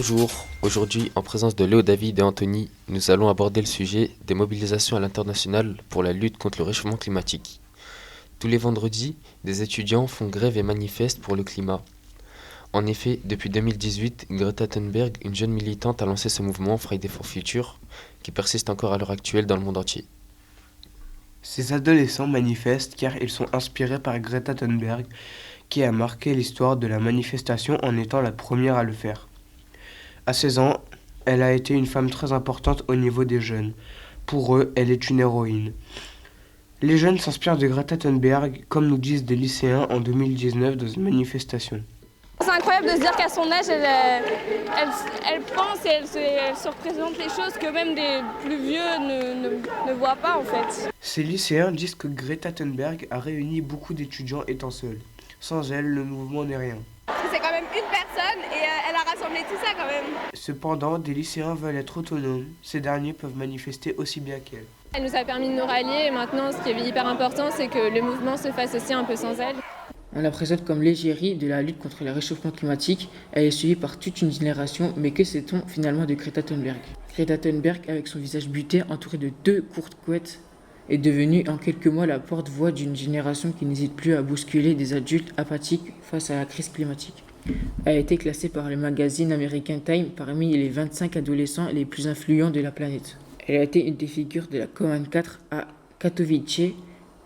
Bonjour, aujourd'hui en présence de Léo, David et Anthony, nous allons aborder le sujet des mobilisations à l'international pour la lutte contre le réchauffement climatique. Tous les vendredis, des étudiants font grève et manifestent pour le climat. En effet, depuis 2018, Greta Thunberg, une jeune militante, a lancé ce mouvement Friday for Future, qui persiste encore à l'heure actuelle dans le monde entier. Ces adolescents manifestent car ils sont inspirés par Greta Thunberg, qui a marqué l'histoire de la manifestation en étant la première à le faire. À 16 ans, elle a été une femme très importante au niveau des jeunes. Pour eux, elle est une héroïne. Les jeunes s'inspirent de Greta Thunberg, comme nous disent des lycéens en 2019 dans une manifestation. C'est incroyable de se dire qu'à son âge, elle pense et elle se représente les choses que même des plus vieux ne voient pas en fait. Ces lycéens disent que Greta Thunberg a réuni beaucoup d'étudiants étant seule. Sans elle, le mouvement n'est rien. C'est quand même une personne et elle a rassemblé tout ça quand même. Cependant, des lycéens veulent être autonomes. Ces derniers peuvent manifester aussi bien qu'elle. Elle nous a permis de nous rallier et maintenant ce qui est hyper important c'est que le mouvement se fasse aussi un peu sans elle. On la présente comme l'égérie de la lutte contre le réchauffement climatique. Elle est suivie par toute une génération, mais que sait-on finalement de Greta Thunberg ? Greta Thunberg, avec son visage buté entouré de 2 courtes couettes, est devenue en quelques mois la porte-voix d'une génération qui n'hésite plus à bousculer des adultes apathiques face à la crise climatique. Elle a été classée par le magazine American Time parmi les 25 adolescents les plus influents de la planète. Elle a été une des figures de la COP24 à Katowice,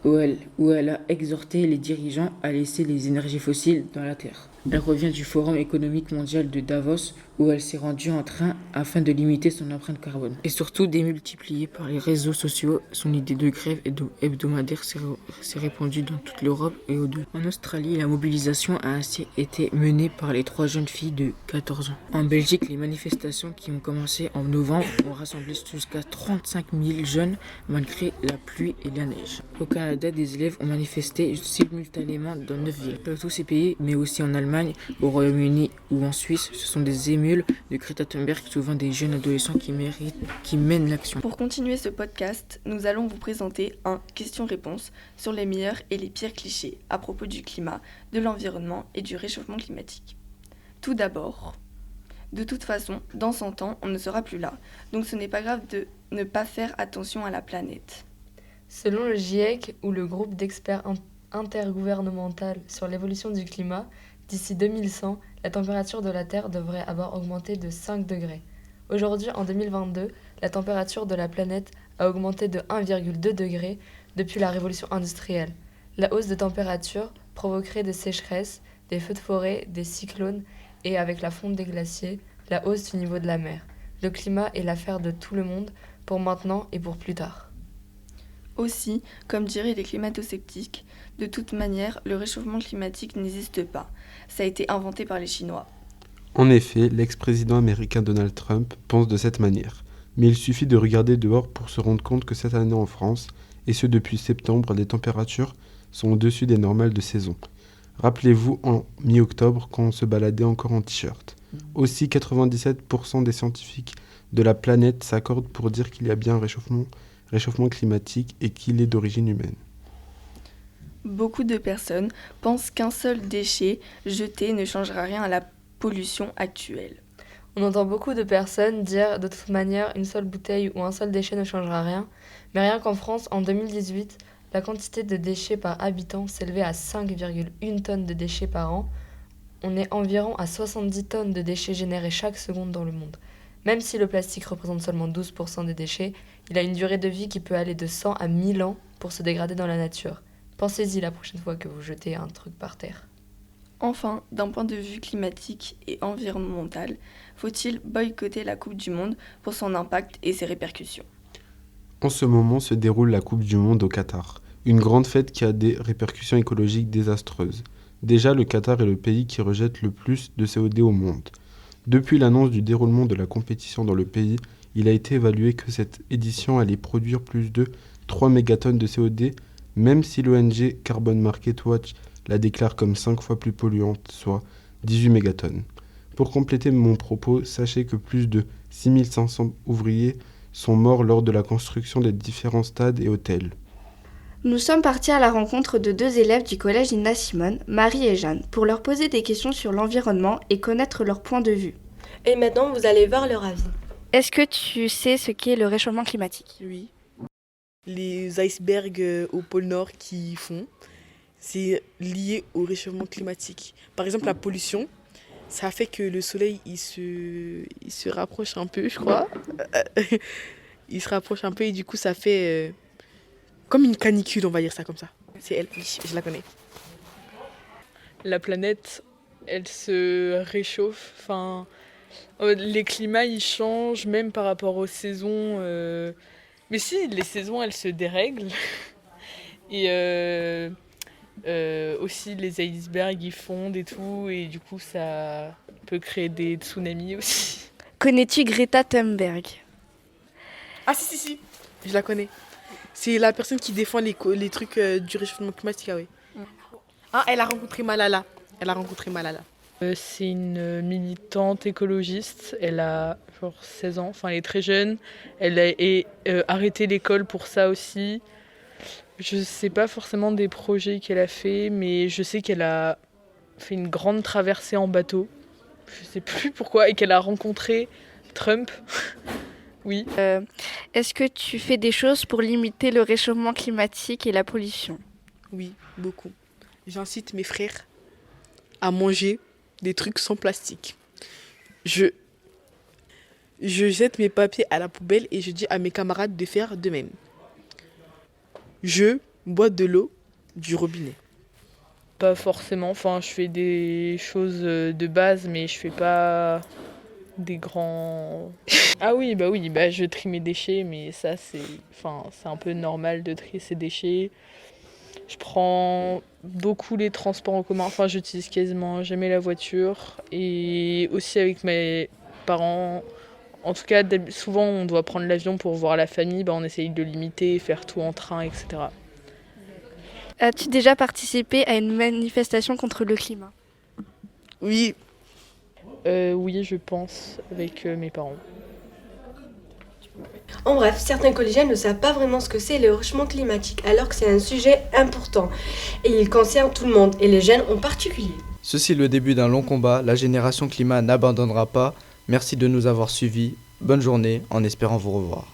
où elle a exhorté les dirigeants à laisser les énergies fossiles dans la Terre. Elle revient du Forum économique mondial de Davos, où elle s'est rendue en train afin de limiter son empreinte carbone. Et surtout démultipliée par les réseaux sociaux, son idée de grève hebdomadaire s'est répandue dans toute l'Europe et au-delà. En Australie, la mobilisation a ainsi été menée par les 3 jeunes filles de 14 ans. En Belgique, les manifestations qui ont commencé en novembre ont rassemblé jusqu'à 35 000 jeunes malgré la pluie et la neige. Au Canada, des élèves ont manifesté simultanément dans 9 villes. Dans tous ces pays, mais aussi en Allemagne, au Royaume-Uni ou en Suisse, ce sont des émules de Greta Thunberg, souvent des jeunes adolescents qui mènent l'action. Pour continuer ce podcast, nous allons vous présenter un question-réponse sur les meilleurs et les pires clichés à propos du climat, de l'environnement et du réchauffement climatique. Tout d'abord, de toute façon, dans 100 ans, on ne sera plus là, donc ce n'est pas grave de ne pas faire attention à la planète. Selon le GIEC, ou le groupe d'experts intergouvernemental sur l'évolution du climat, d'ici 2100, la température de la Terre devrait avoir augmenté de 5 degrés. Aujourd'hui, en 2022, la température de la planète a augmenté de 1,2 degré depuis la révolution industrielle. La hausse de température provoquerait des sécheresses, des feux de forêt, des cyclones et, avec la fonte des glaciers, la hausse du niveau de la mer. Le climat est l'affaire de tout le monde, pour maintenant et pour plus tard. Aussi, comme diraient les climato-sceptiques, de toute manière, le réchauffement climatique n'existe pas. Ça a été inventé par les Chinois. En effet, l'ex-président américain Donald Trump pense de cette manière. Mais il suffit de regarder dehors pour se rendre compte que cette année en France, et ce depuis septembre, les températures sont au-dessus des normales de saison. Rappelez-vous en mi-octobre quand on se baladait encore en t-shirt. Aussi, 97% des scientifiques de la planète s'accordent pour dire qu'il y a bien un réchauffement climatique et qu'il est d'origine humaine. Beaucoup de personnes pensent qu'un seul déchet jeté ne changera rien à la pollution actuelle. On entend beaucoup de personnes dire de toute manière une seule bouteille ou un seul déchet ne changera rien, mais rien qu'en France, en 2018, la quantité de déchets par habitant s'élevait à 5,1 tonnes de déchets par an. On est environ à 70 tonnes de déchets générés chaque seconde dans le monde. Même si le plastique représente seulement 12% des déchets, il a une durée de vie qui peut aller de 100 à 1000 ans pour se dégrader dans la nature. Pensez-y la prochaine fois que vous jetez un truc par terre. Enfin, d'un point de vue climatique et environnemental, faut-il boycotter la Coupe du Monde pour son impact et ses répercussions ? En ce moment se déroule la Coupe du Monde au Qatar, une grande fête qui a des répercussions écologiques désastreuses. Déjà, le Qatar est le pays qui rejette le plus de CO2 au monde. Depuis l'annonce du déroulement de la compétition dans le pays, il a été évalué que cette édition allait produire plus de 3 mégatonnes de CO2, même si l'ONG Carbon Market Watch la déclare comme 5 fois plus polluante, soit 18 mégatonnes. Pour compléter mon propos, sachez que plus de 6500 ouvriers sont morts lors de la construction des différents stades et hôtels. Nous sommes partis à la rencontre de 2 élèves du collège Nina Simone, Marie et Jeanne, pour leur poser des questions sur l'environnement et connaître leur point de vue. Et maintenant, vous allez voir leur avis. Est-ce que tu sais ce qu'est le réchauffement climatique? Oui. Les icebergs au pôle Nord qui font, c'est lié au réchauffement climatique. Par exemple, la pollution, ça fait que le soleil, il se rapproche un peu, je crois. Il se rapproche un peu et du coup, ça fait comme une canicule, on va dire ça comme ça. C'est elle, oui, je la connais. La planète, elle se réchauffe. Enfin, les climats, ils changent même par rapport aux saisons. Mais si, les saisons, elles se dérèglent. Et aussi, les icebergs, ils fondent et tout. Et du coup, ça peut créer des tsunamis aussi. Connais-tu Greta Thunberg? Ah si, je la connais. C'est la personne qui défend les trucs du réchauffement climatique, ah oui. Ah, elle a rencontré Malala. C'est une militante écologiste. Elle a genre 16 ans, enfin elle est très jeune. Elle a arrêté l'école pour ça aussi. Je sais pas forcément des projets qu'elle a fait, mais je sais qu'elle a fait une grande traversée en bateau. Je sais plus pourquoi, et qu'elle a rencontré Trump. Oui. Est-ce que tu fais des choses pour limiter le réchauffement climatique et la pollution? Oui, beaucoup. J'incite mes frères à manger des trucs sans plastique. Je jette mes papiers à la poubelle et je dis à mes camarades de faire de même. Je bois de l'eau du robinet. Pas forcément, enfin je fais des choses de base, mais je fais pas des grands... Ah oui, je trie mes déchets, mais ça c'est un peu normal de trier ses déchets. Je prends beaucoup les transports en commun, enfin j'utilise quasiment jamais la voiture. Et aussi avec mes parents, en tout cas souvent on doit prendre l'avion pour voir la famille, on essaye de limiter, faire tout en train, etc. As-tu déjà participé à une manifestation contre le climat? Oui. Oui, je pense, avec mes parents. En bref, certains collégiens ne savent pas vraiment ce que c'est le réchauffement climatique, alors que c'est un sujet important. Et il concerne tout le monde, et les jeunes en particulier. Ceci est le début d'un long combat. La génération climat n'abandonnera pas. Merci de nous avoir suivis. Bonne journée, en espérant vous revoir.